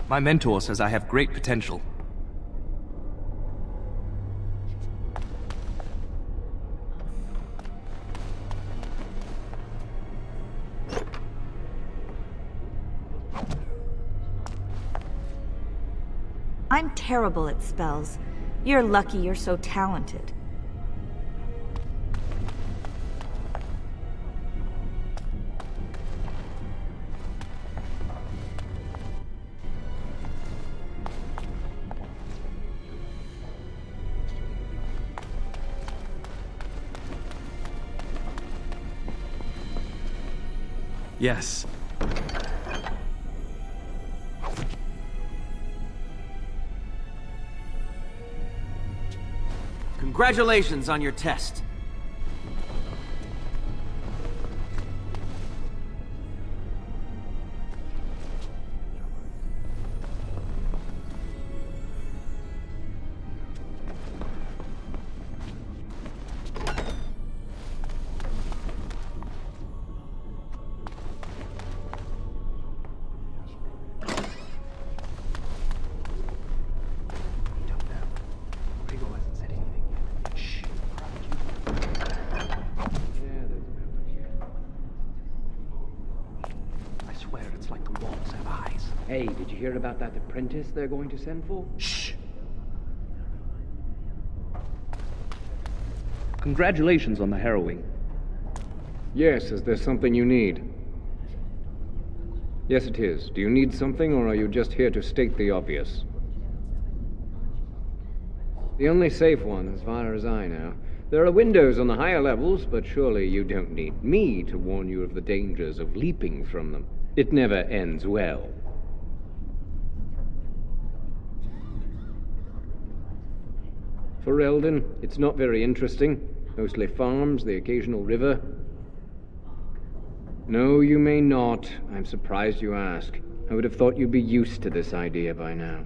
My mentor says I have great potential. I'm terrible at spells. You're lucky you're so talented. Yes. Congratulations on your test. Hey, did you hear about that apprentice they're going to send for? Shh. Congratulations on the harrowing. Yes, is there something you need? Yes, it is. Do you need something, or are you just here to state the obvious? The only safe one, as far as I know. There are windows on the higher levels, but surely you don't need me to warn you of the dangers of leaping from them. It never ends well. Ferelden, it's not very interesting. Mostly farms, the occasional river. No, you may not. I'm surprised you ask. I would have thought you'd be used to this idea by now.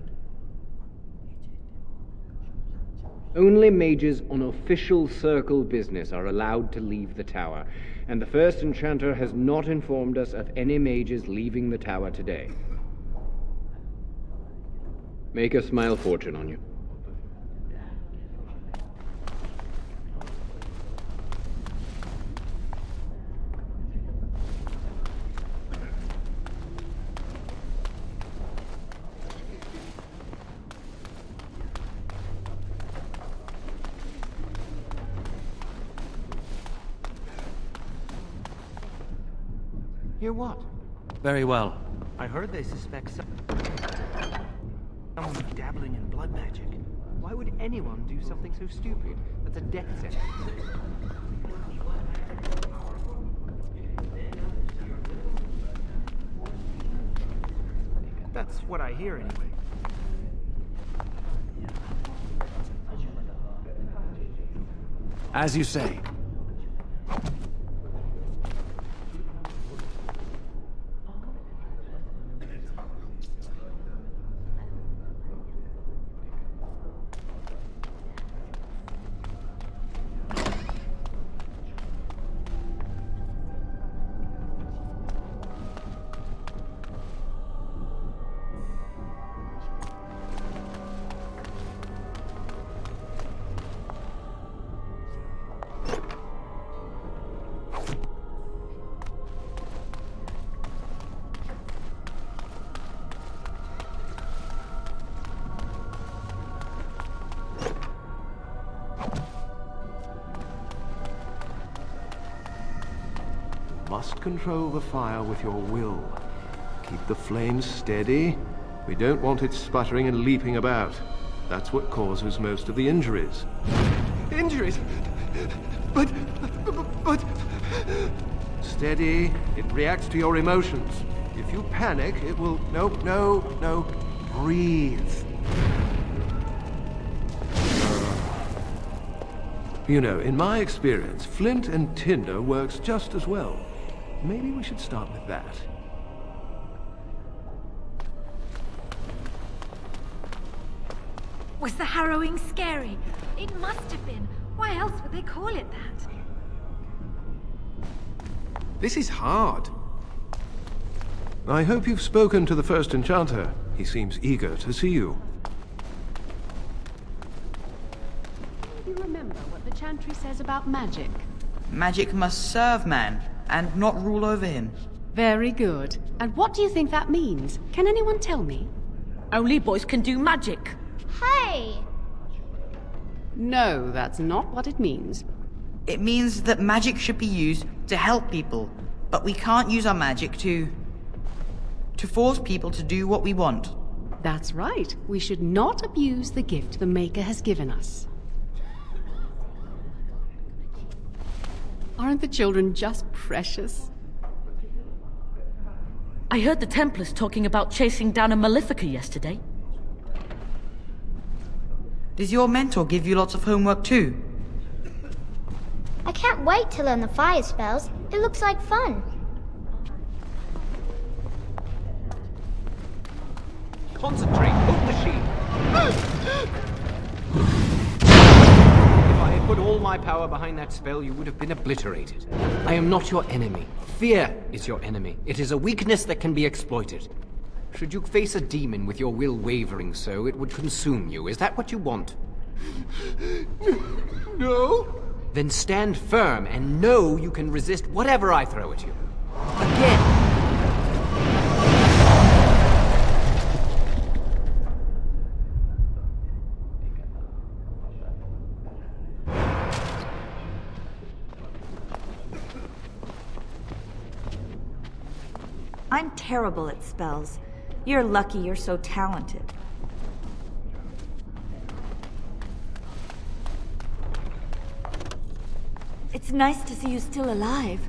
Only mages on official circle business are allowed to leave the tower, and the first enchanter has not informed us of any mages leaving the tower today. Make a smile fortune on you. Hear what? Very well. I heard they suspect someone of dabbling in blood magic. Why would anyone do something so stupid? That's a death sentence. That's what I hear anyway. As you say. Must control the fire with your will. Keep the flames steady. We don't want it sputtering and leaping about. That's what causes most of the injuries. Injuries? But... Steady. It reacts to your emotions. If you panic, it will... No. Breathe. You know, in my experience, flint and tinder works just as well. Maybe we should start with that. Was the harrowing scary? It must have been. Why else would they call it that? This is hard. I hope you've spoken to the first enchanter. He seems eager to see you. Do you remember what the chantry says about magic? Magic must serve man, and not rule over him. Very good. And what do you think that means? Can anyone tell me? Only boys can do magic. Hey! No, that's not what it means. It means that magic should be used to help people, but we can't use our magic to force people to do what we want. That's right. We should not abuse the gift the Maker has given us. Aren't the children just precious? I heard the Templars talking about chasing down a Malefica yesterday. Does your mentor give you lots of homework too? I can't wait to learn the fire spells. It looks like fun. Concentrate! Hold the shield! If I had put all my power behind that spell, you would have been obliterated. I am not your enemy. Fear is your enemy. It is a weakness that can be exploited. Should you face a demon with your will wavering so, it would consume you. Is that what you want? No? Then stand firm and know you can resist whatever I throw at you. Again! I'm terrible at spells. You're lucky you're so talented. It's nice to see you still alive.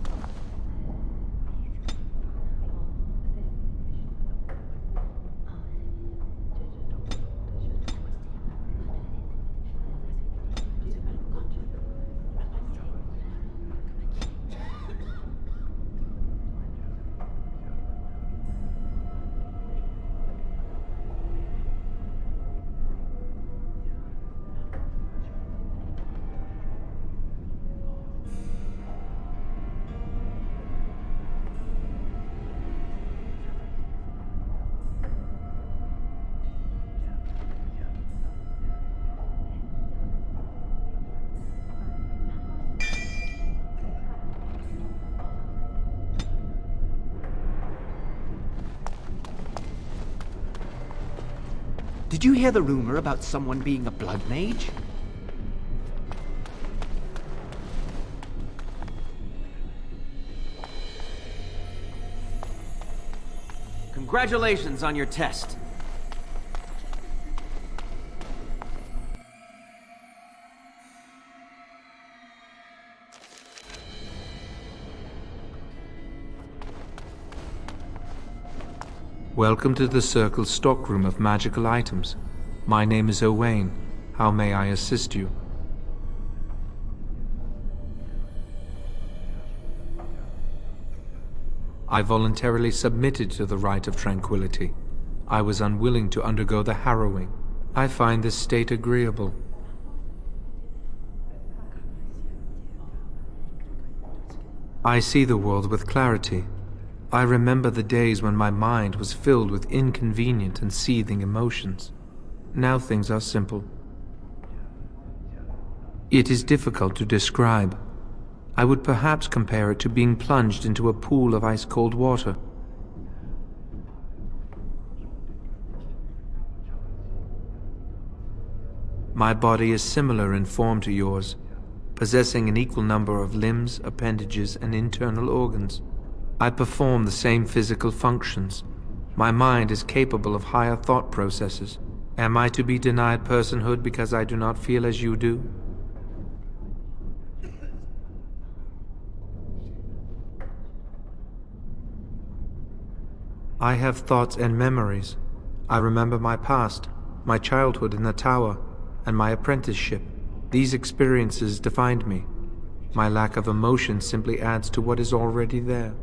Did you hear the rumor about someone being a blood mage? Congratulations on your test. Welcome to the Circle's stockroom of magical items. My name is Owain. How may I assist you? I voluntarily submitted to the rite of tranquility. I was unwilling to undergo the harrowing. I find this state agreeable. I see the world with clarity. I remember the days when my mind was filled with inconvenient and seething emotions. Now things are simple. It is difficult to describe. I would perhaps compare it to being plunged into a pool of ice-cold water. My body is similar in form to yours, possessing an equal number of limbs, appendages, and internal organs. I perform the same physical functions. My mind is capable of higher thought processes. Am I to be denied personhood because I do not feel as you do? I have thoughts and memories. I remember my past, my childhood in the tower, and my apprenticeship. These experiences defined me. My lack of emotion simply adds to what is already there.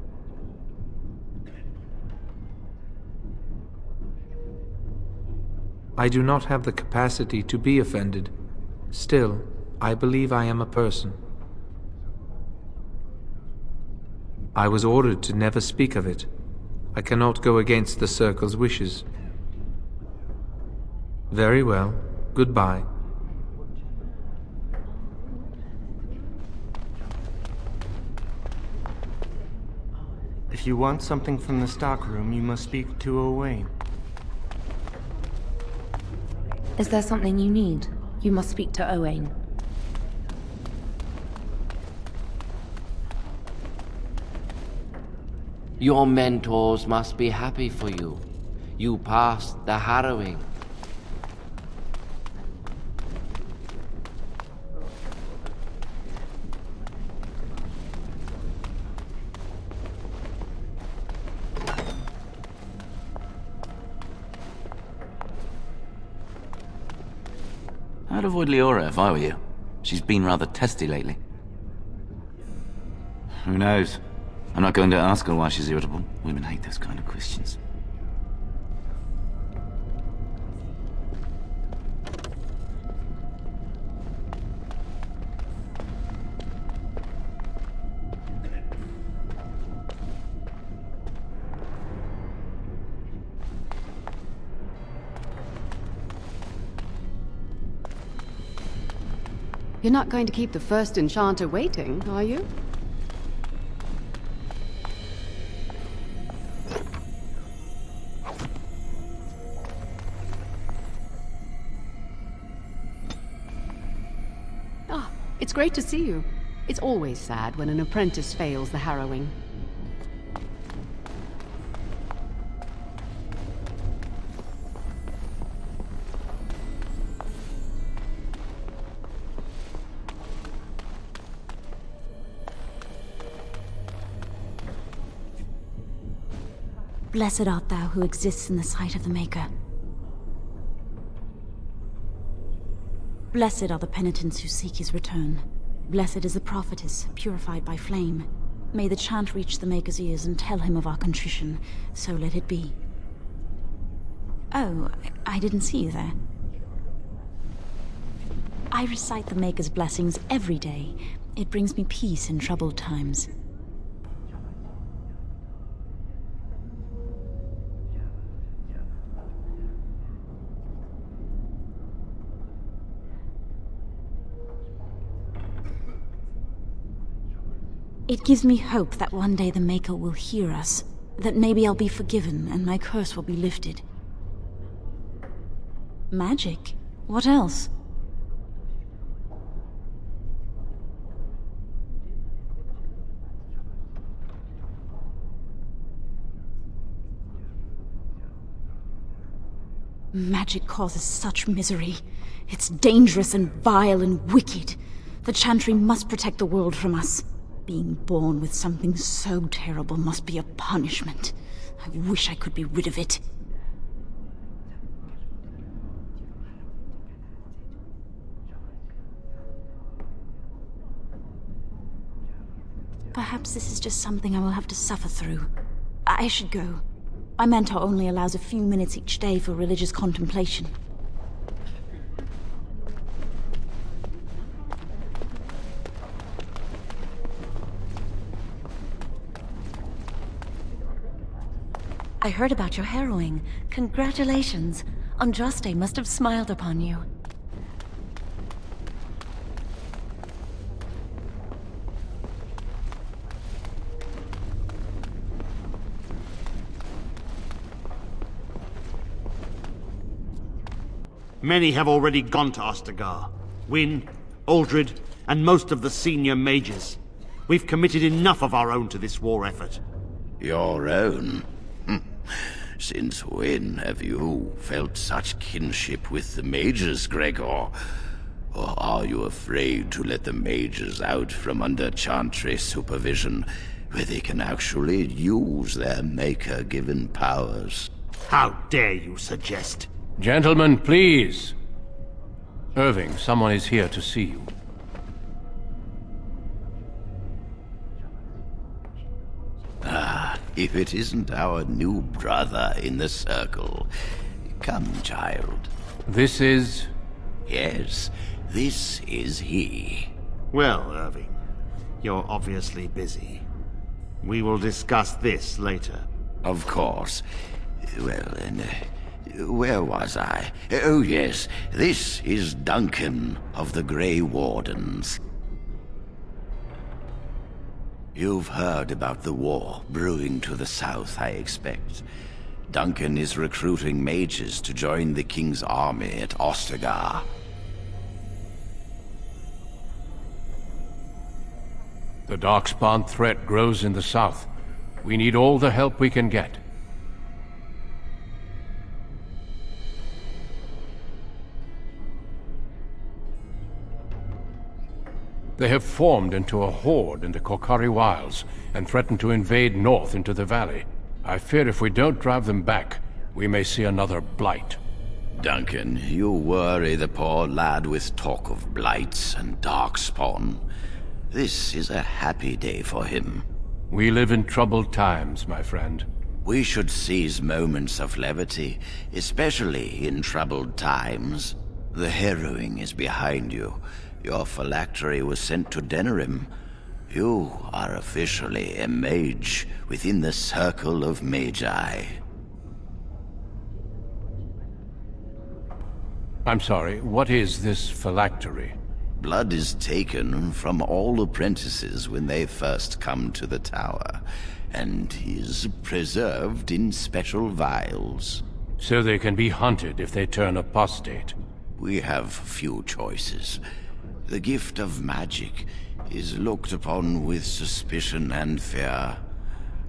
I do not have the capacity to be offended. Still, I believe I am a person. I was ordered to never speak of it. I cannot go against the Circle's wishes. Very well. Goodbye. If you want something from the stockroom, you must speak to Owain. Is there something you need? You must speak to Owain. Your mentors must be happy for you. You passed the harrowing. I'd avoid Leora if I were you. She's been rather testy lately. Who knows? I'm not going to ask her why she's irritable. Women hate those kind of questions. You're not going to keep the first enchanter waiting, are you? Ah, it's great to see you. It's always sad when an apprentice fails the harrowing. Blessed art thou who exists in the sight of the Maker. Blessed are the penitents who seek his return. Blessed is the prophetess, purified by flame. May the chant reach the Maker's ears and tell him of our contrition. So let it be. Oh, I didn't see you there. I recite the Maker's blessings every day. It brings me peace in troubled times. It gives me hope that one day the Maker will hear us, that maybe I'll be forgiven and my curse will be lifted. Magic? What else? Magic causes such misery. It's dangerous and vile and wicked. The Chantry must protect the world from us. Being born with something so terrible must be a punishment. I wish I could be rid of it. Perhaps this is just something I will have to suffer through. I should go. My mentor only allows a few minutes each day for religious contemplation. I heard about your harrowing. Congratulations. Andraste must have smiled upon you. Many have already gone to Ostagar. Wynne, Aldred, and most of the senior mages. We've committed enough of our own to this war effort. Your own? Since when have you felt such kinship with the mages, Gregor? Or are you afraid to let the mages out from under Chantry supervision, where they can actually use their Maker-given powers? How dare you suggest? Gentlemen, please. Irving, someone is here to see you. Ah, if it isn't our new brother in the circle. Come, child. This is... Yes, this is he. Well, Irving, you're obviously busy. We will discuss this later. Of course. Well, then, where was I? Oh yes, this is Duncan of the Grey Wardens. You've heard about the war brewing to the south, I expect. Duncan is recruiting mages to join the King's army at Ostagar. The Darkspawn threat grows in the south. We need all the help we can get. They have formed into a horde in the Korkari Wilds and threaten to invade north into the valley. I fear if we don't drive them back, we may see another Blight. Duncan, you worry the poor lad with talk of Blights and Darkspawn. This is a happy day for him. We live in troubled times, my friend. We should seize moments of levity, especially in troubled times. The harrowing is behind you. Your phylactery was sent to Denerim. You are officially a mage within the circle of magi. I'm sorry, what is this phylactery? Blood is taken from all apprentices when they first come to the tower, and is preserved in special vials. So they can be hunted if they turn apostate. We have few choices. The gift of magic is looked upon with suspicion and fear.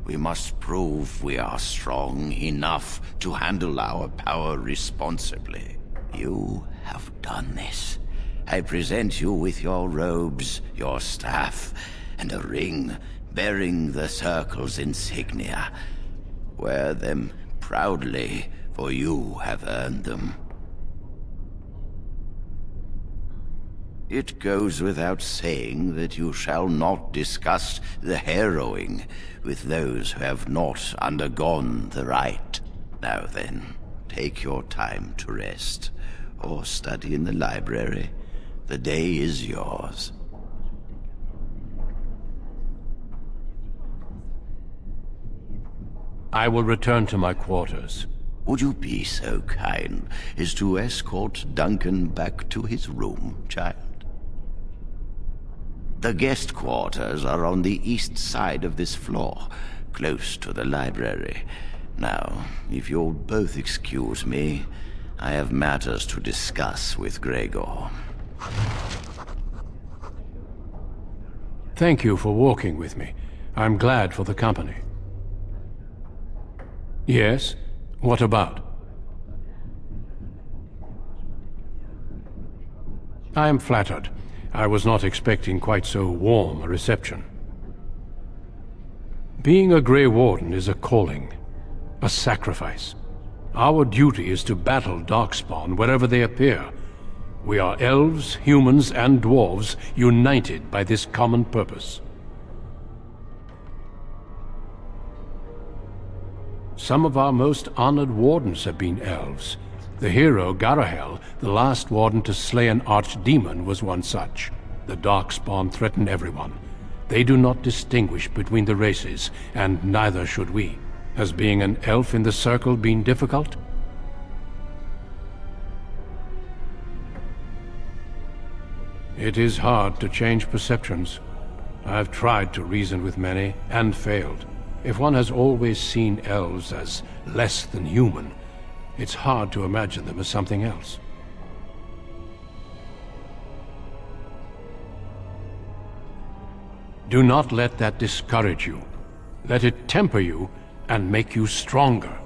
We must prove we are strong enough to handle our power responsibly. You have done this. I present you with your robes, your staff, and a ring bearing the Circle's insignia. Wear them proudly, for you have earned them. It goes without saying that you shall not discuss the harrowing with those who have not undergone the rite. Now then, take your time to rest, or study in the library. The day is yours. I will return to my quarters. Would you be so kind as to escort Duncan back to his room, child? The guest quarters are on the east side of this floor, close to the library. Now, if you'll both excuse me, I have matters to discuss with Gregor. Thank you for walking with me. I'm glad for the company. Yes? What about? I am flattered. I was not expecting quite so warm a reception. Being a Grey Warden is a calling, a sacrifice. Our duty is to battle Darkspawn wherever they appear. We are elves, humans, and dwarves united by this common purpose. Some of our most honored wardens have been elves. The hero, Garahel, the last warden to slay an archdemon, was one such. The Darkspawn threaten everyone. They do not distinguish between the races, and neither should we. Has being an elf in the Circle been difficult? It is hard to change perceptions. I've tried to reason with many, and failed. If one has always seen elves as less than human, it's hard to imagine them as something else. Do not let that discourage you. Let it temper you and make you stronger.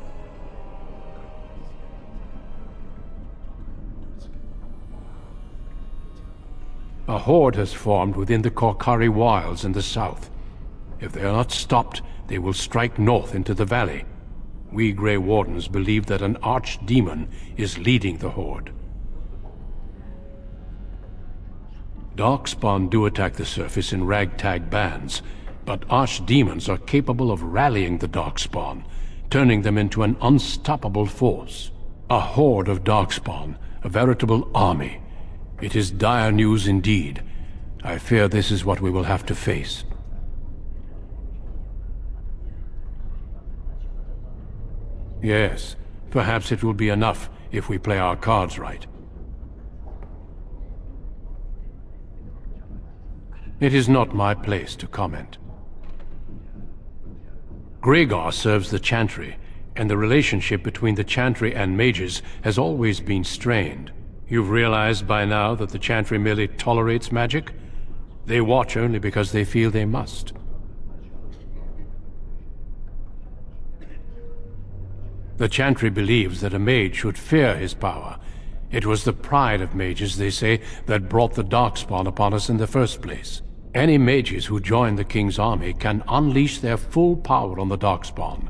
A horde has formed within the Korkari Wilds in the south. If they are not stopped, they will strike north into the valley. We Grey Wardens believe that an archdemon is leading the horde. Darkspawn do attack the surface in ragtag bands, but archdemons are capable of rallying the Darkspawn, turning them into an unstoppable force. A horde of Darkspawn, a veritable army. It is dire news indeed. I fear this is what we will have to face. Yes, Perhaps it will be enough if we play our cards right. It is not my place to comment. Gregor serves the Chantry, and the relationship between the Chantry and mages has always been strained. You've realized by now that the Chantry merely tolerates magic? They watch only because they feel they must. The Chantry believes that a mage should fear his power. It was the pride of mages, they say, that brought the Darkspawn upon us in the first place. Any mages who join the King's army can unleash their full power on the Darkspawn.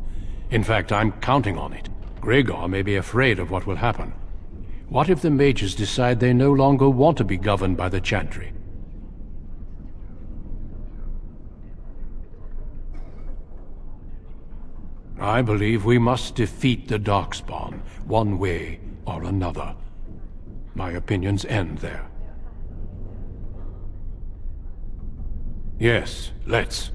In fact, I'm counting on it. Gregor may be afraid of what will happen. What if the mages decide they no longer want to be governed by the Chantry? I believe we must defeat the Darkspawn, one way or another. My opinions end there. Yes, let's.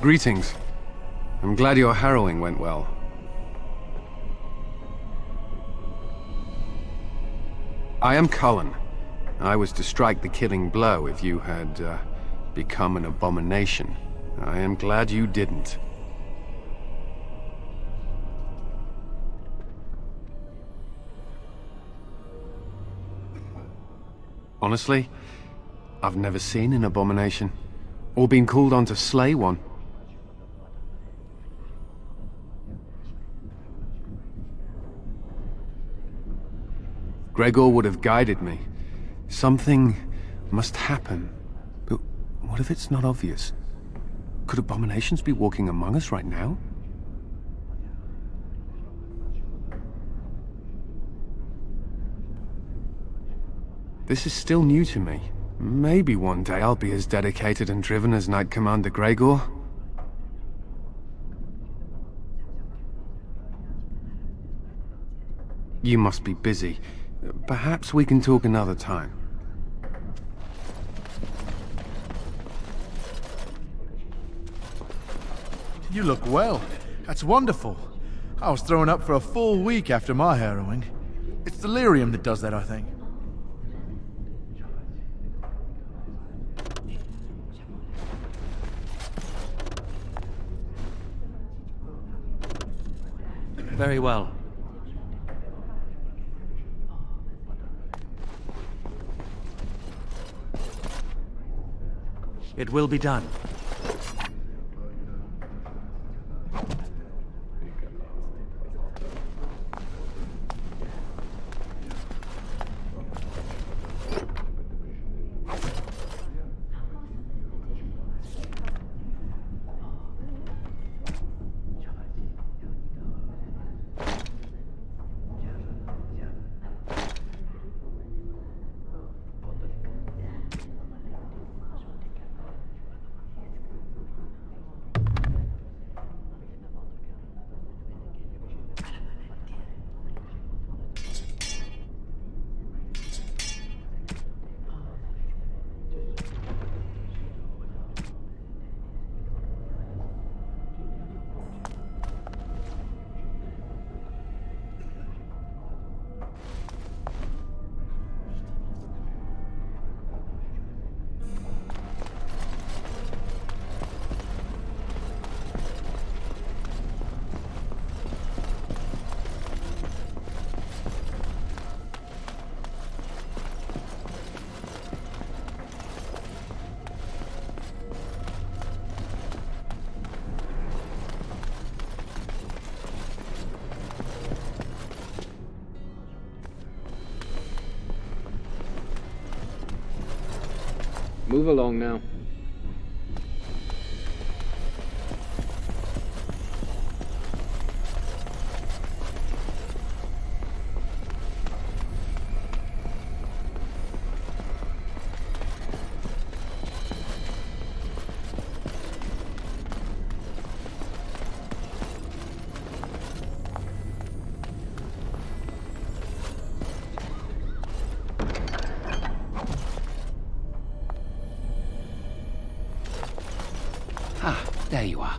Greetings. I'm glad your harrowing went well. I am Cullen. I was to strike the killing blow if you had become an abomination. I am glad you didn't. Honestly, I've never seen an abomination, or been called on to slay one. Gregor would have guided me. Something must happen. But what if it's not obvious? Could abominations be walking among us right now? This is still new to me. Maybe one day I'll be as dedicated and driven as Knight Commander Gregor. You must be busy. Perhaps we can talk another time. You look well. That's wonderful. I was thrown up for a full week after my harrowing. It's delirium that does that, I think. Very well. It will be done. Move along now. There you are.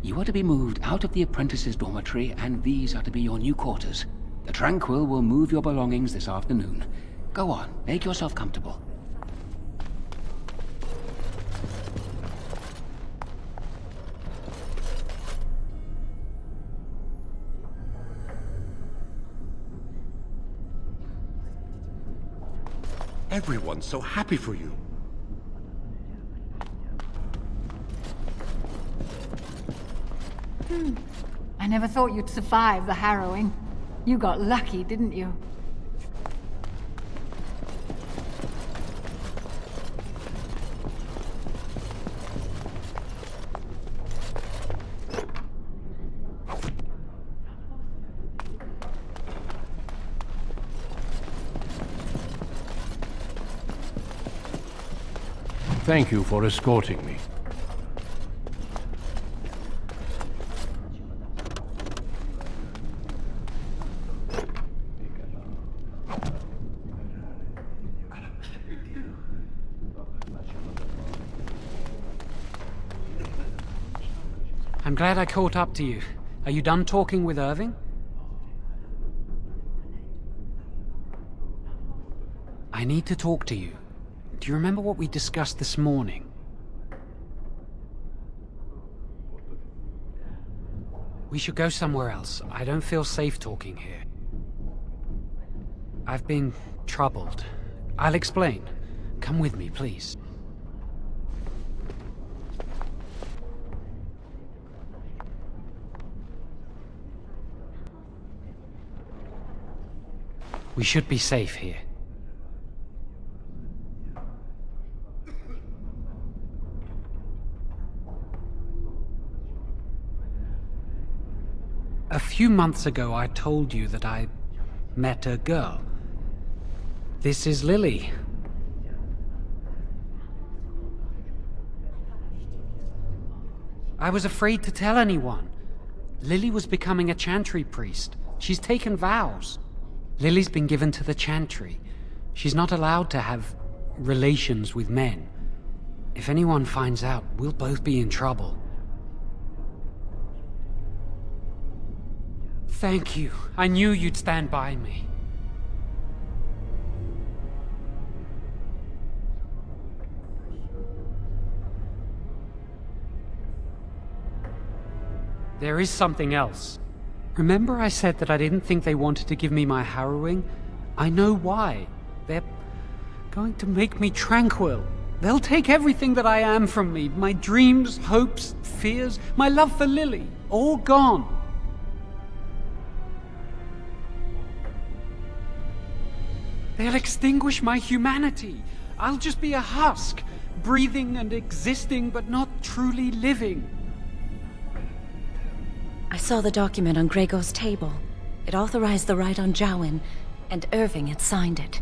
You are to be moved out of the apprentices' dormitory, and these are to be your new quarters. The Tranquil will move your belongings this afternoon. Go on, make yourself comfortable. Everyone's so happy for you. I never thought you'd survive the harrowing. You got lucky, didn't you? Thank you for escorting me. I'm glad I caught up to you. Are you done talking with Irving? I need to talk to you. Do you remember what we discussed this morning? We should go somewhere else. I don't feel safe talking here. I've been troubled. I'll explain. Come with me, please. We should be safe here. A few months ago, I told you that I met a girl. This is Lily. I was afraid to tell anyone. Lily was becoming a chantry priest. She's taken vows. Lily's been given to the chantry. She's not allowed to have relations with men. If anyone finds out, we'll both be in trouble. Thank you. I knew you'd stand by me. There is something else. Remember I said that I didn't think they wanted to give me my harrowing? I know why. They're going to make me tranquil. They'll take everything that I am from me. My dreams, hopes, fears, my love for Lily. All gone. They'll extinguish my humanity. I'll just be a husk, breathing and existing, but not truly living. I saw the document on Gregor's table. It authorized the right on Jowen, and Irving had signed it.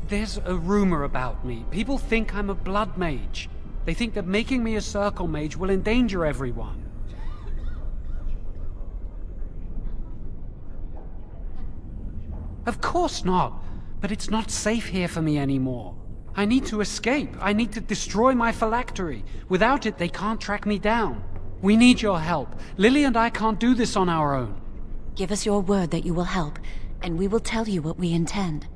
There's a rumor about me. People think I'm a blood mage. They think that making me a circle mage will endanger everyone. Of course not, but it's not safe here for me anymore. I need to escape. I need to destroy my phylactery. Without it, they can't track me down. We need your help. Lily and I can't do this on our own. Give us your word that you will help, and we will tell you what we intend.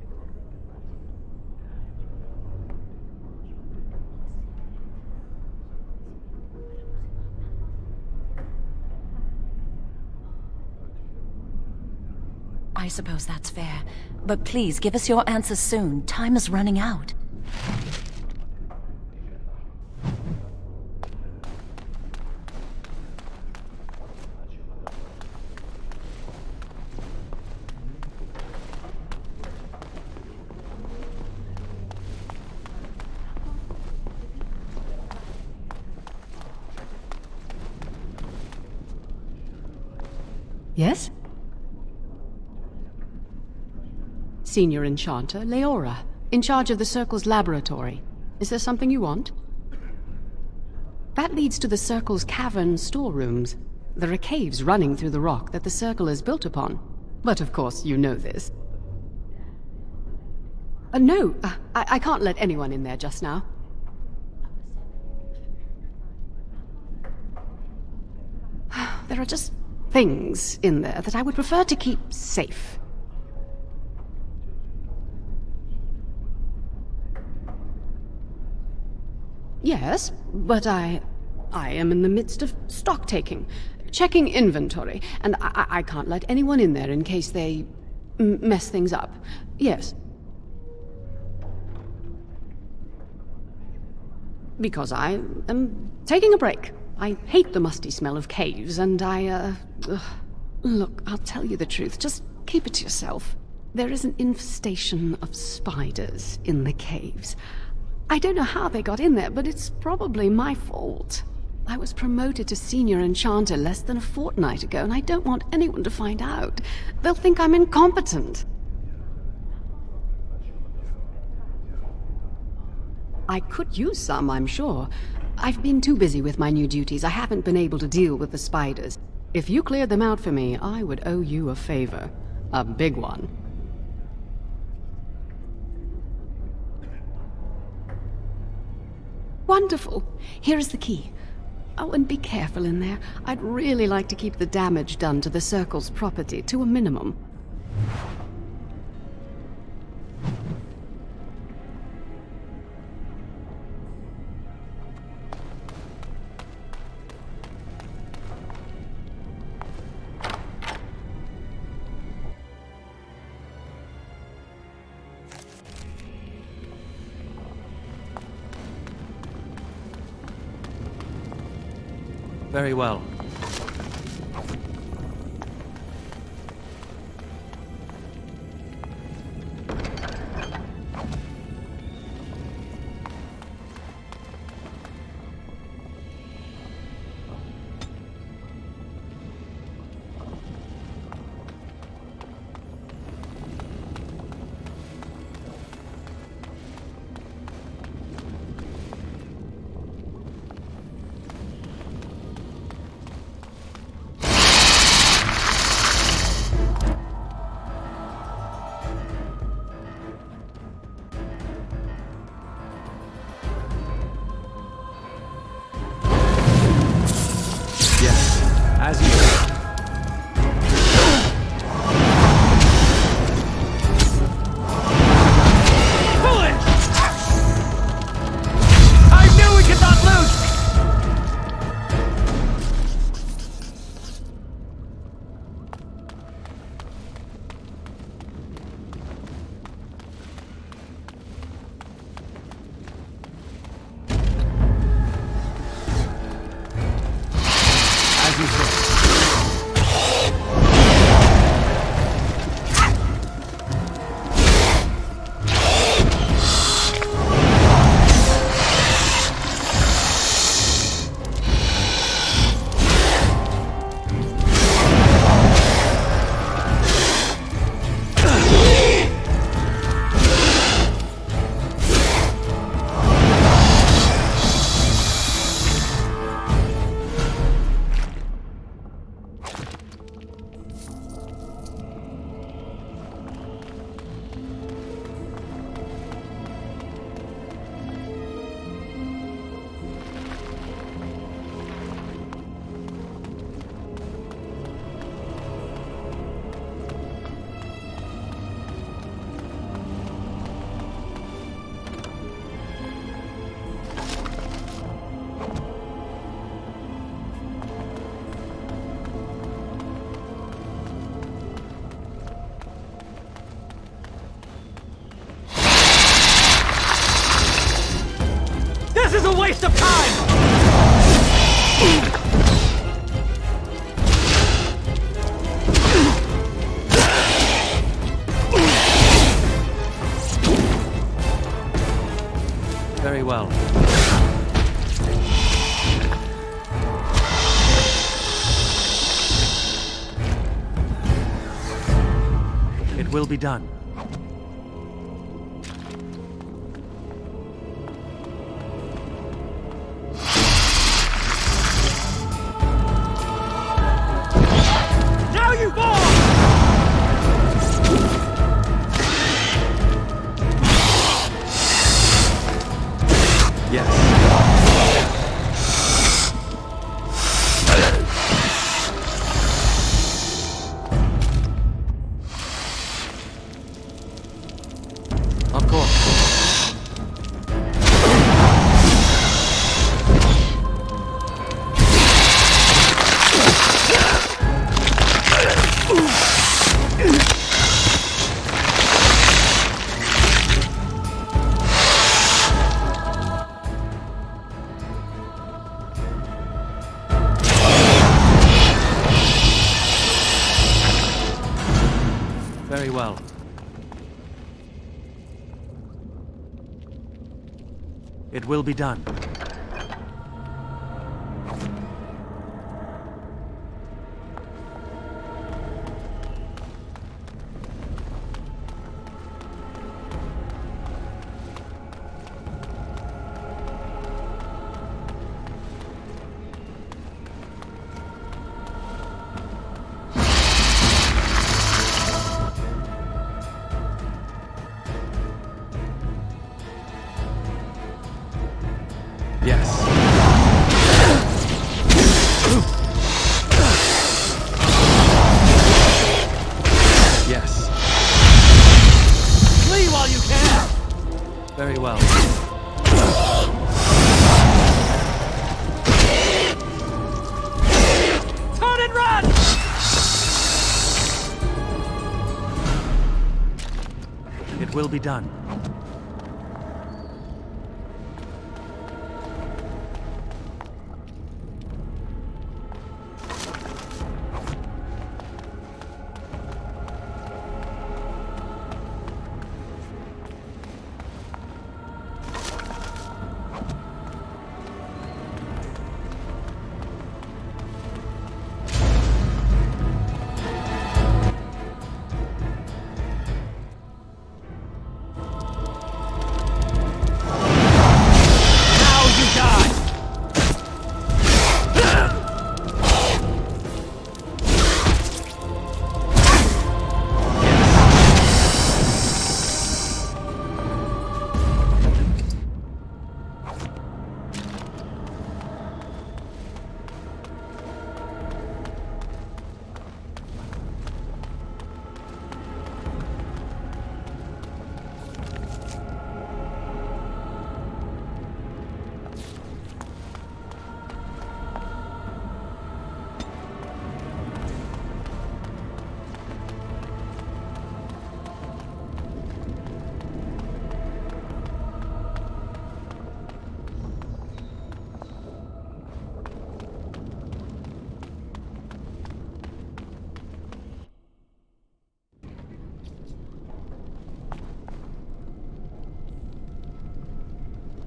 I suppose that's fair, but please give us your answers soon. Time is running out. Yes? Senior Enchanter, Leora, in charge of the Circle's laboratory. Is there something you want? That leads to the Circle's cavern storerooms. There are caves running through the rock that the Circle is built upon. But of course, you know this. No, I can't let anyone in there just now. There are just things in there that I would prefer to keep safe. Yes, but I am in the midst of stock taking, checking inventory, and I can't let anyone in there in case they mess things up. Yes. Because I am taking a break. I hate the musty smell of caves, and Look, I'll tell you the truth. Just keep it to yourself. There is an infestation of spiders in the caves. I don't know how they got in there, but it's probably my fault. I was promoted to Senior Enchanter less than a fortnight ago, and I don't want anyone to find out. They'll think I'm incompetent. I could use some, I'm sure. I've been too busy with my new duties. I haven't been able to deal with the spiders. If you cleared them out for me, I would owe you a favor. A big one. Wonderful. Here is the key. Oh, and be careful in there. I'd really like to keep the damage done to the Circle's property to a minimum. Very well. As you say. Pull it! I knew we could not lose! As you say. This is a waste of time! Very well. It will be done. Now you fall! Yes. Of course. Very well. It will be done. Yes. Yes. Flee while you can! Very well. Turn and run! It will be done.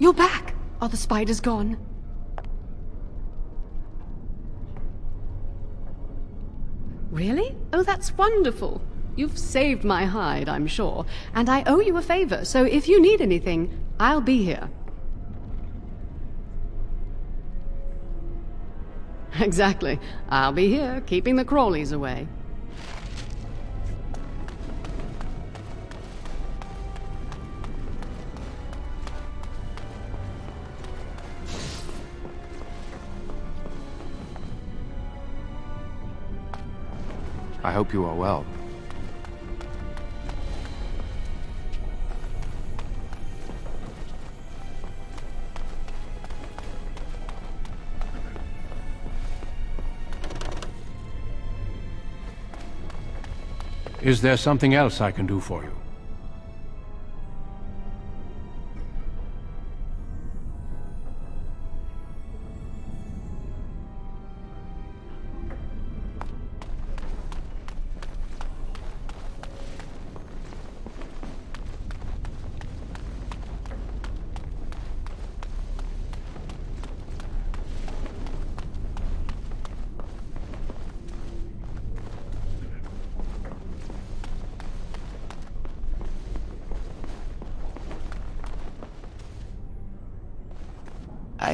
You're back! Are the spiders gone? Really? Oh, that's wonderful. You've saved my hide, I'm sure. And I owe you a favor, so if you need anything, I'll be here. Exactly. I'll be here, keeping the crawlies away. I hope you are well. Is there something else I can do for you?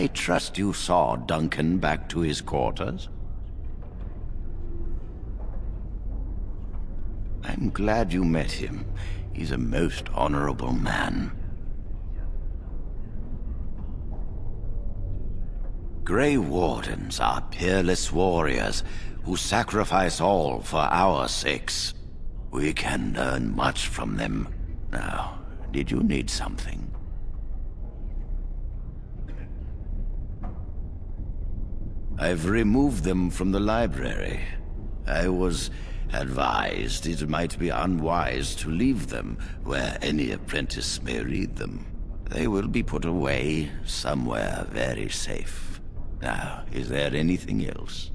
I trust you saw Duncan back to his quarters? I'm glad you met him. He's a most honorable man. Grey Wardens are peerless warriors who sacrifice all for our sakes. We can learn much from them. Now, did you need something? I've removed them from the library. I was advised it might be unwise to leave them where any apprentice may read them. They will be put away somewhere very safe. Now, is there anything else?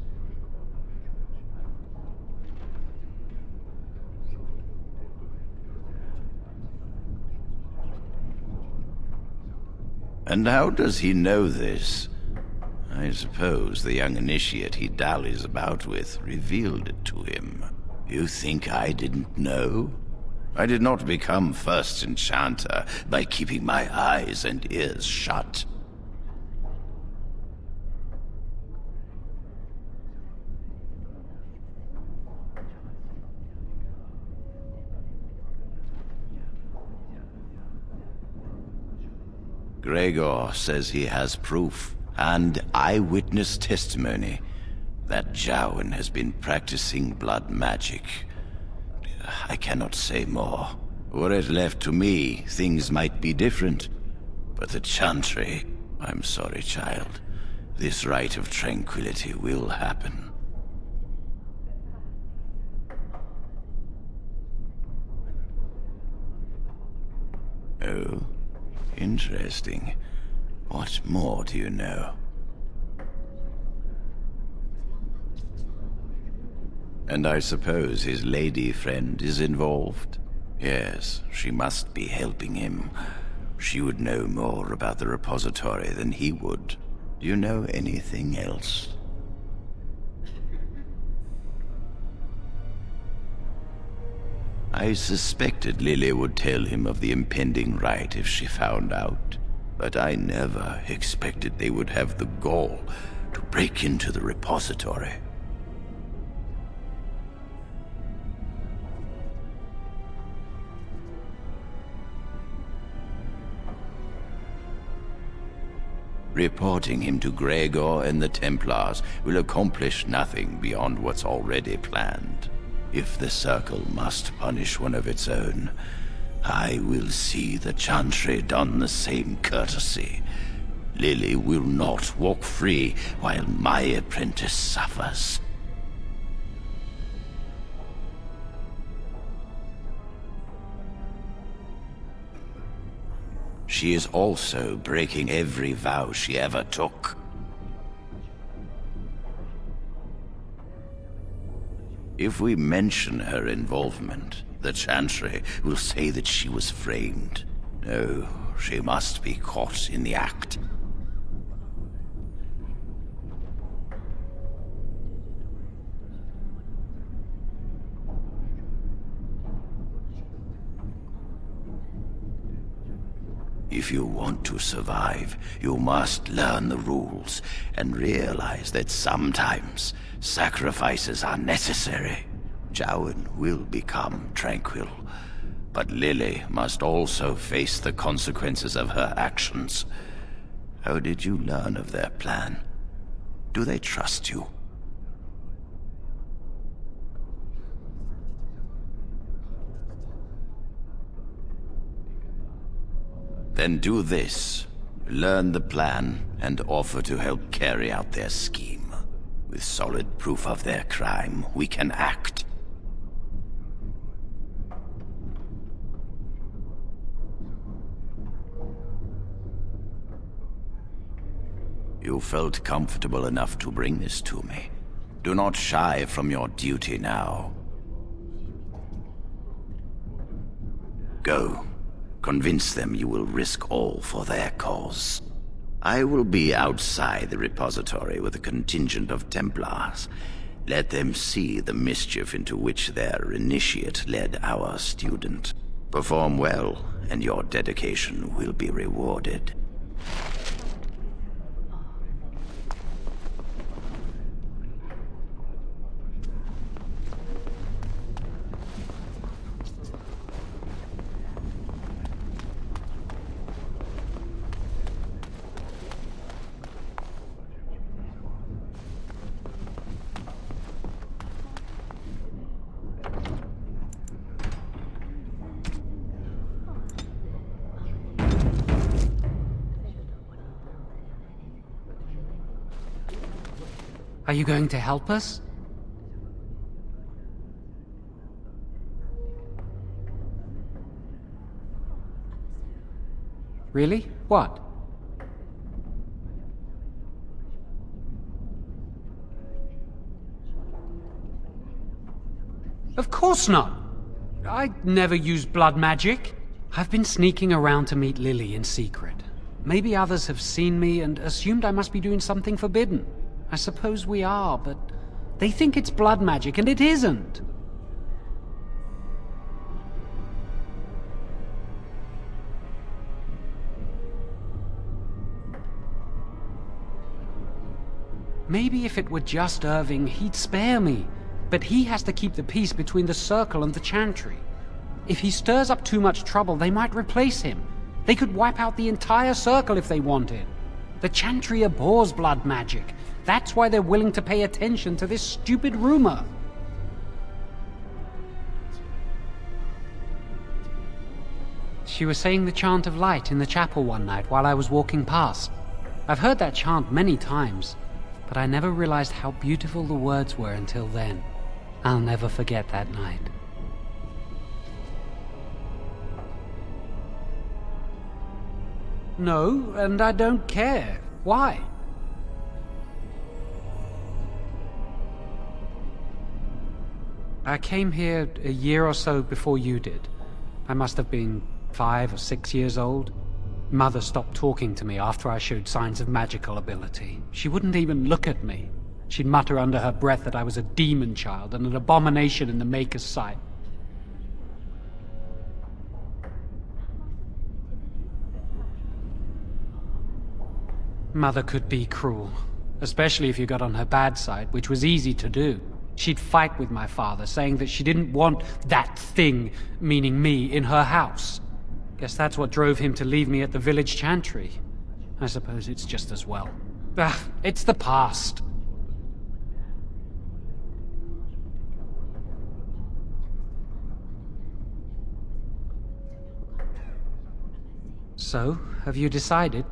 And how does he know this? I suppose the young initiate he dallies about with revealed it to him. You think I didn't know? I did not become first enchanter by keeping my eyes and ears shut. Gregor says he has proof and eyewitness testimony that Jowen has been practicing blood magic. I cannot say more. Were it left to me, things might be different. But the Chantry... I'm sorry, child. This rite of tranquility will happen. Oh? Interesting. What more do you know? And I suppose his lady friend is involved? Yes, she must be helping him. She would know more about the repository than he would. Do you know anything else? I suspected Lily would tell him of the impending rite if she found out. But I never expected they would have the gall to break into the repository. Reporting him to Gregor and the Templars will accomplish nothing beyond what's already planned. If the Circle must punish one of its own, I will see the Chantry done the same courtesy. Lily will not walk free while my apprentice suffers. She is also breaking every vow she ever took. If we mention her involvement, the Chantry will say that she was framed. No, she must be caught in the act. If you want to survive, you must learn the rules and realize that sometimes sacrifices are necessary. Jowen will become tranquil, but Lily must also face the consequences of her actions. How did you learn of their plan? Do they trust you? Then do this. Learn the plan and offer to help carry out their scheme. With solid proof of their crime, we can act. You felt comfortable enough to bring this to me. Do not shy from your duty now. Go. Convince them you will risk all for their cause. I will be outside the repository with a contingent of Templars. Let them see the mischief into which their initiate led our student. Perform well, and your dedication will be rewarded. Are you going to help us? Really? What? Of course not! I never used blood magic. I've been sneaking around to meet Lily in secret. Maybe others have seen me and assumed I must be doing something forbidden. I suppose we are, but they think it's blood magic, and it isn't. Maybe if it were just Irving, he'd spare me. But he has to keep the peace between the Circle and the Chantry. If he stirs up too much trouble, they might replace him. They could wipe out the entire Circle if they wanted. The Chantry abhors blood magic. That's why they're willing to pay attention to this stupid rumor. She was saying the chant of light in the chapel one night while I was walking past. I've heard that chant many times, but I never realized how beautiful the words were until then. I'll never forget that night. No, and I don't care. Why? I came here a year or so before you did. I must have been 5 or 6 years old. Mother stopped talking to me after I showed signs of magical ability. She wouldn't even look at me. She'd mutter under her breath that I was a demon child and an abomination in the Maker's sight. Mother could be cruel, especially if you got on her bad side, which was easy to do. She'd fight with my father, saying that she didn't want that thing, meaning me, in her house. Guess that's what drove him to leave me at the village chantry. I suppose it's just as well. It's the past. So, have you decided?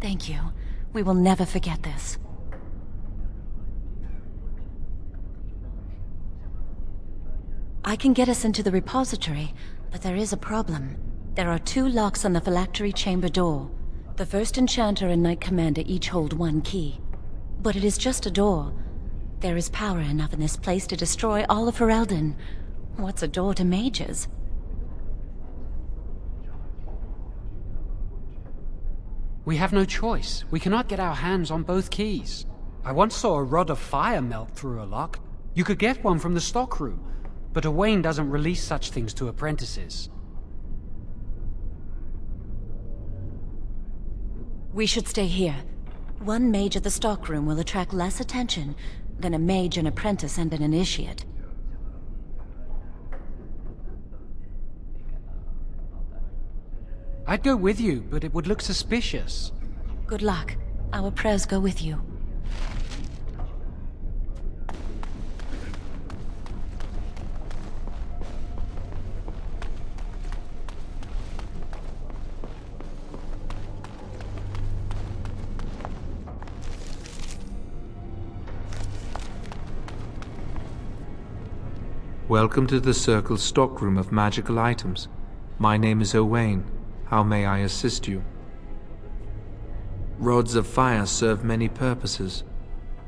Thank you. We will never forget this. I can get us into the repository, but there is a problem. There are 2 locks on the phylactery chamber door. The first enchanter and knight commander each hold 1 key. But it is just a door. There is power enough in this place to destroy all of Ferelden. What's a door to mages? We have no choice. We cannot get our hands on both keys. I once saw a rod of fire melt through a lock. You could get one from the stockroom, but Owain doesn't release such things to apprentices. We should stay here. 1 mage at the stockroom will attract less attention than a mage, an apprentice, and an initiate. I'd go with you, but it would look suspicious. Good luck. Our prayers go with you. Welcome to the Circle's stockroom of magical items. My name is Owain. How may I assist you? Rods of fire serve many purposes.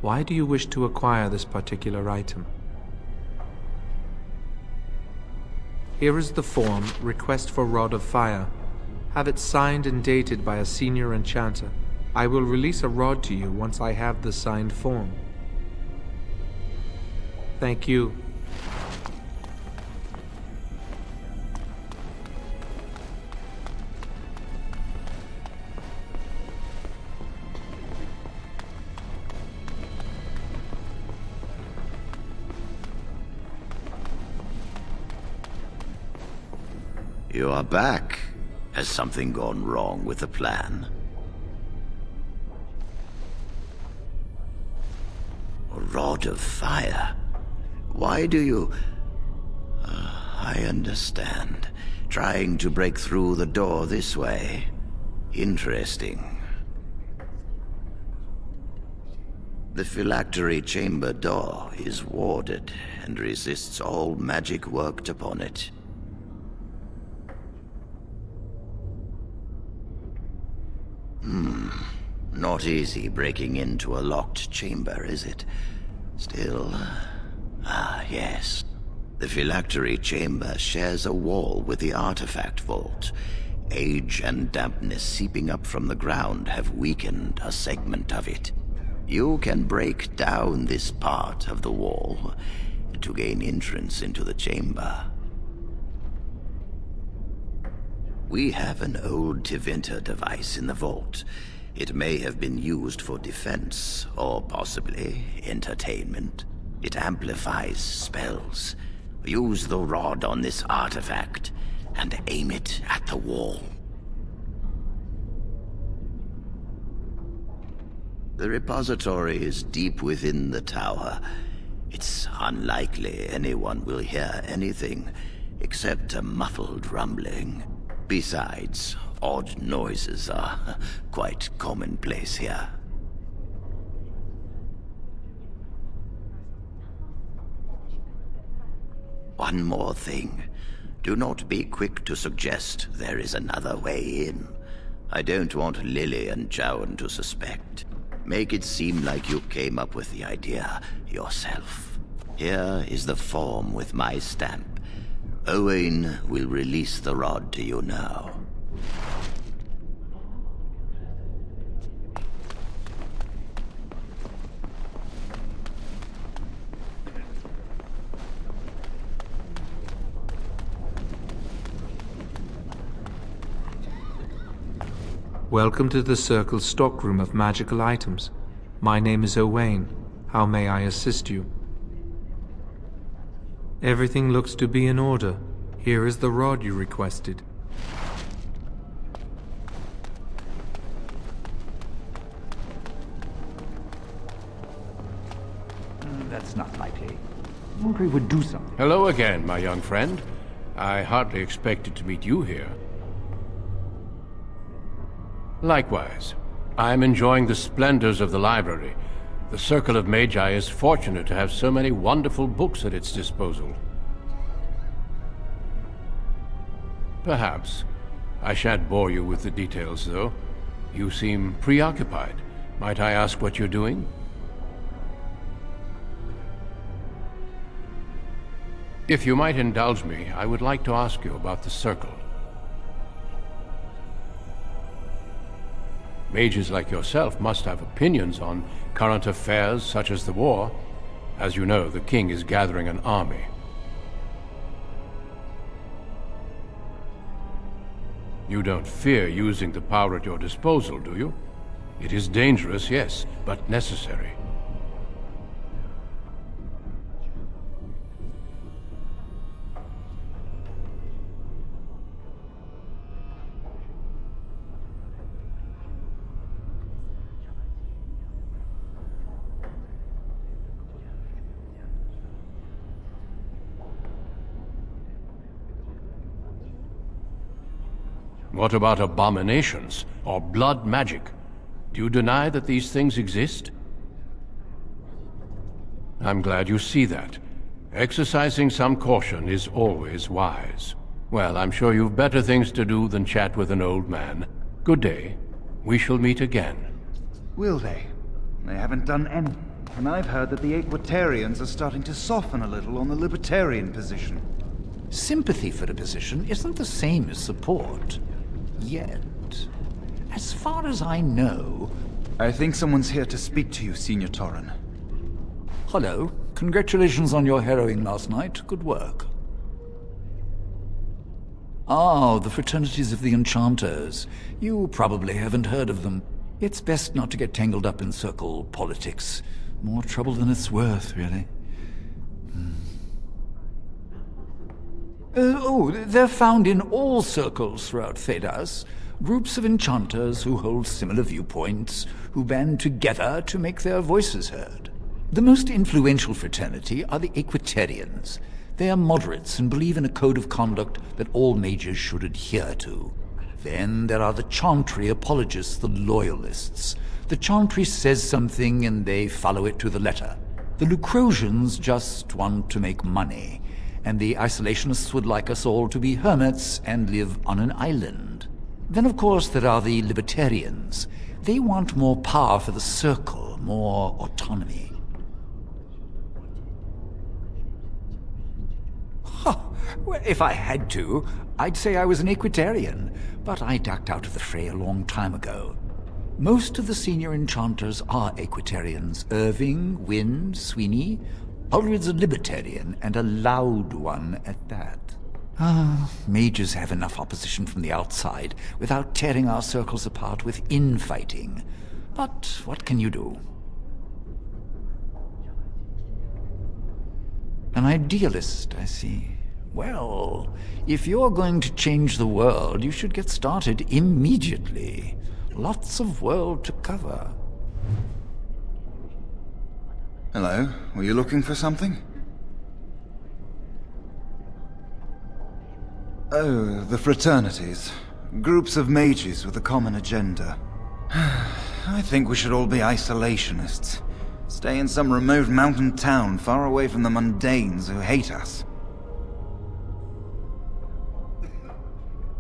Why do you wish to acquire this particular item? Here is the form, Request for Rod of Fire. Have it signed and dated by a senior enchanter. I will release a rod to you once I have the signed form. Thank you. You are back. Has something gone wrong with the plan? Rod of Fire? Why do you... I understand. Trying to break through the door this way. Interesting. The phylactery chamber door is warded and resists all magic worked upon it. Not easy breaking into a locked chamber, is it? Still... yes. The phylactery chamber shares a wall with the artifact vault. Age and dampness seeping up from the ground have weakened a segment of it. You can break down this part of the wall to gain entrance into the chamber. We have an old Tiventer device in the vault. It may have been used for defense, or possibly entertainment. It amplifies spells. Use the rod on this artifact, and aim it at the wall. The repository is deep within the tower. It's unlikely anyone will hear anything, except a muffled rumbling. Besides, odd noises are quite commonplace here. One more thing. Do not be quick to suggest there is another way in. I don't want Lily and Jowan to suspect. Make it seem like you came up with the idea yourself. Here is the form with my stamp. Owain will release the rod to you now. Welcome to the Circle's stockroom of magical items. My name is Owain. How may I assist you? Everything looks to be in order. Here is the rod you requested. That's not likely. Mowbray would do something. Hello again, my young friend. I hardly expected to meet you here. Likewise. I'm enjoying the splendors of the library. The Circle of Magi is fortunate to have so many wonderful books at its disposal. Perhaps. I shan't bore you with the details, though. You seem preoccupied. Might I ask what you're doing? If you might indulge me, I would like to ask you about the Circle. Mages like yourself must have opinions on current affairs such as the war. As you know, the king is gathering an army. You don't fear using the power at your disposal, do you? It is dangerous, yes, but necessary. What about abominations or blood magic? Do you deny that these things exist? I'm glad you see that. Exercising some caution is always wise. Well, I'm sure you've better things to do than chat with an old man. Good day. We shall meet again. Will they? They haven't done any. And I've heard that the Equitarians are starting to soften a little on the libertarian position. Sympathy for the position isn't the same as support. Yet. As far as I know... I think someone's here to speak to you, Senior Torren. Hello. Congratulations on your harrowing last night. Good work. Ah, the fraternities of the Enchanters. You probably haven't heard of them. It's best not to get tangled up in circle politics. More trouble than it's worth, really. They're found in all circles throughout Thedas. Groups of enchanters who hold similar viewpoints, who band together to make their voices heard. The most influential fraternity are the Equitarians. They are moderates and believe in a code of conduct that all mages should adhere to. Then there are the Chantry apologists, the Loyalists. The Chantry says something and they follow it to the letter. The Lucrosians just want to make money, and the Isolationists would like us all to be hermits and live on an island. Then of course there are the Libertarians. They want more power for the Circle, more autonomy. Well, if I had to, I'd say I was an Equitarian, but I ducked out of the fray a long time ago. Most of the senior enchanters are Equitarians. Irving, Wynne, Sweeney. Ulrid's a Libertarian, and a loud one at that. Mages have enough opposition from the outside without tearing our circles apart with infighting. But what can you do? An idealist, I see. Well, if you're going to change the world, you should get started immediately. Lots of world to cover. Hello, were you looking for something? Oh, the fraternities. Groups of mages with a common agenda. I think we should all be isolationists. Stay in some remote mountain town far away from the mundanes who hate us.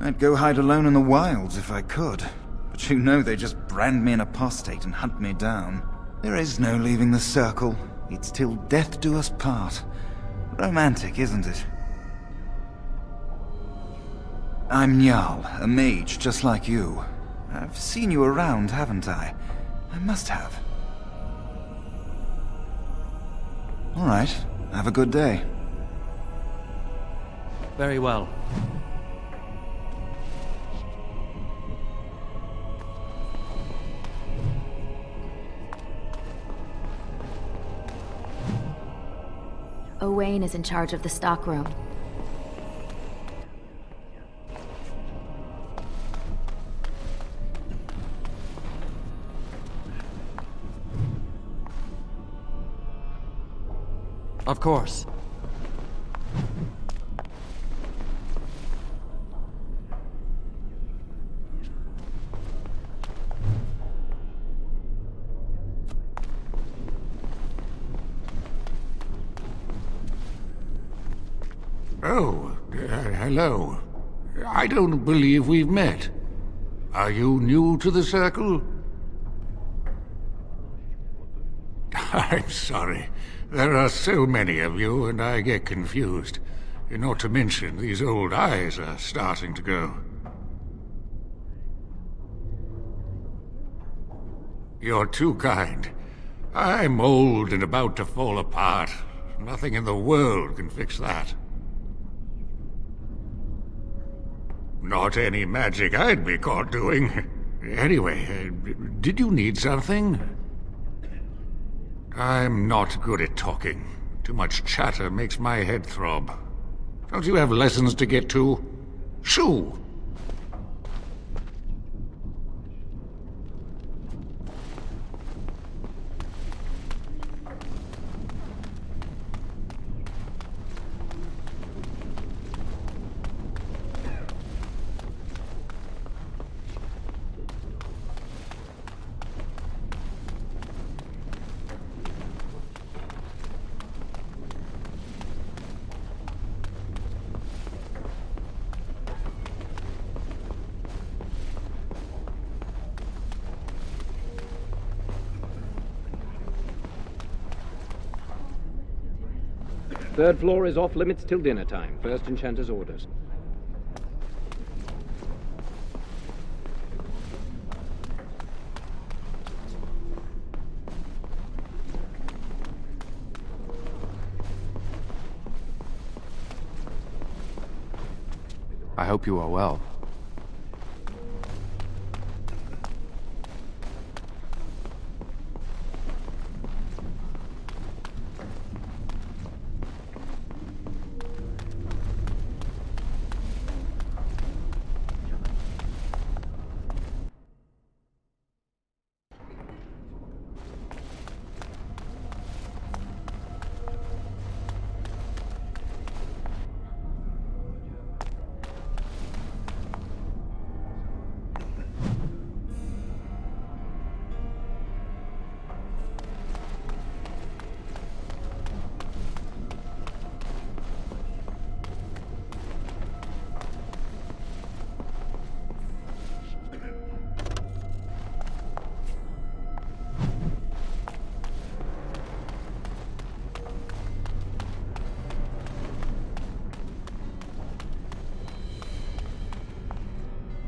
I'd go hide alone in the wilds if I could. But you know they just brand me an apostate and hunt me down. There is no leaving the circle. It's till death do us part. Romantic, isn't it? I'm Njal, a mage just like you. I've seen you around, haven't I? I must have. All right, have a good day. Very well. Owain is in charge of the stockroom. Of course. Oh, hello. I don't believe we've met. Are you new to the Circle? I'm sorry. There are so many of you, and I get confused. Not to mention, these old eyes are starting to go. You're too kind. I'm old and about to fall apart. Nothing in the world can fix that. Not any magic I'd be caught doing. Anyway, did you need something? I'm not good at talking. Too much chatter makes my head throb. Don't you have lessons to get to? Shoo! Third floor is off limits till dinner time. First enchanter's orders. I hope you are well.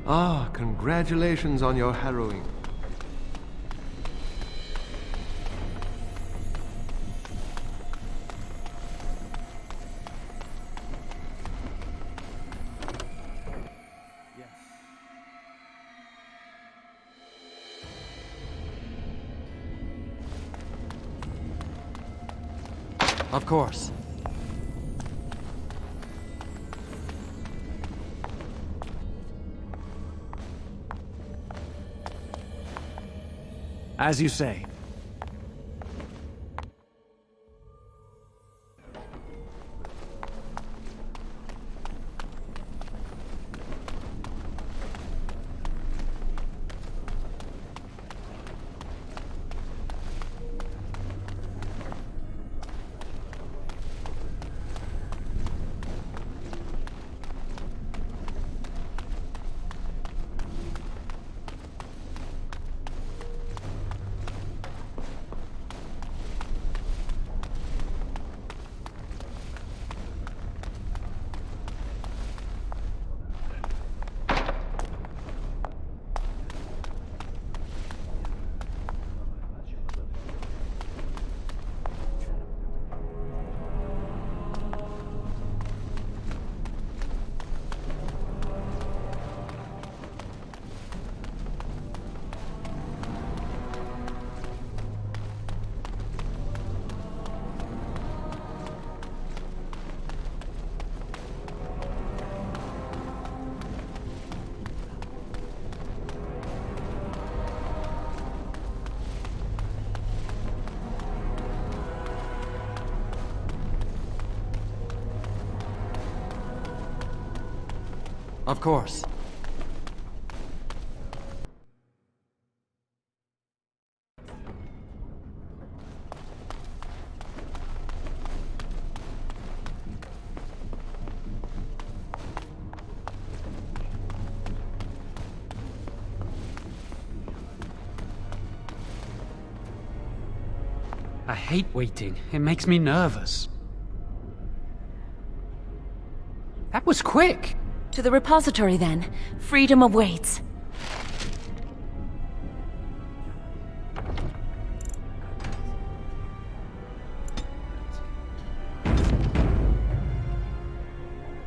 Ah, congratulations on your harrowing. Of course. As you say. Of course. I hate waiting. It makes me nervous. That was quick! To the repository, then. Freedom awaits.